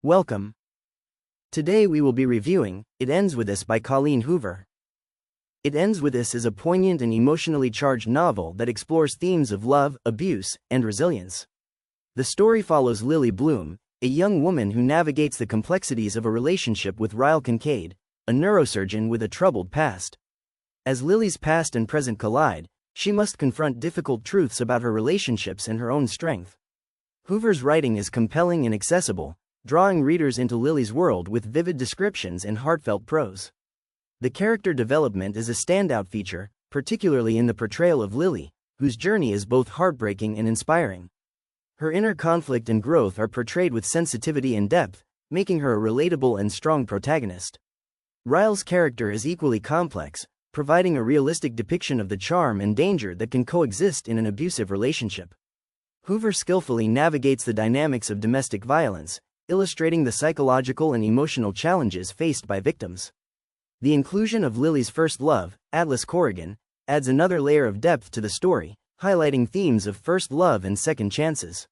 Welcome. Today we will be reviewing It Ends With Us by Colleen Hoover. It Ends With Us is a poignant and emotionally charged novel that explores themes of love, abuse, and resilience. The story follows Lily Bloom, a young woman who navigates the complexities of a relationship with Ryle Kincaid, a neurosurgeon with a troubled past. As Lily's past and present collide, she must confront difficult truths about her relationships and her own strength. Hoover's writing is compelling and accessible, drawing readers into Lily's world with vivid descriptions and heartfelt prose. The character development is a standout feature, particularly in the portrayal of Lily, whose journey is both heartbreaking and inspiring. Her inner conflict and growth are portrayed with sensitivity and depth, making her a relatable and strong protagonist. Ryle's character is equally complex, providing a realistic depiction of the charm and danger that can coexist in an abusive relationship. Hoover skillfully navigates the dynamics of domestic violence, illustrating the psychological and emotional challenges faced by victims. The inclusion of Lily's first love, Atlas Corrigan, adds another layer of depth to the story, highlighting themes of first love and second chances.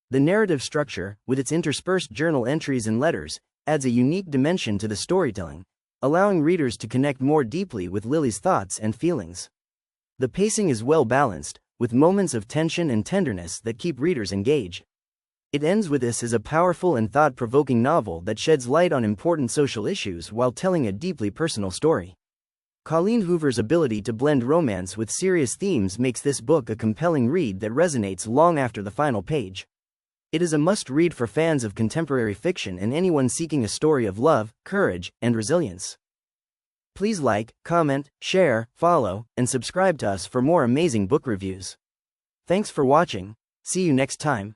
The narrative structure, with its interspersed journal entries and letters, adds a unique dimension to the storytelling, allowing readers to connect more deeply with Lily's thoughts and feelings. The pacing is well balanced, with moments of tension and tenderness that keep readers engaged. It Ends With Us is a powerful and thought-provoking novel that sheds light on important social issues while telling a deeply personal story. Colleen Hoover's ability to blend romance with serious themes makes this book a compelling read that resonates long after the final page. It is a must-read for fans of contemporary fiction and anyone seeking a story of love, courage, and resilience. Please like, comment, share, follow, and subscribe to us for more amazing book reviews. Thanks for watching. See you next time.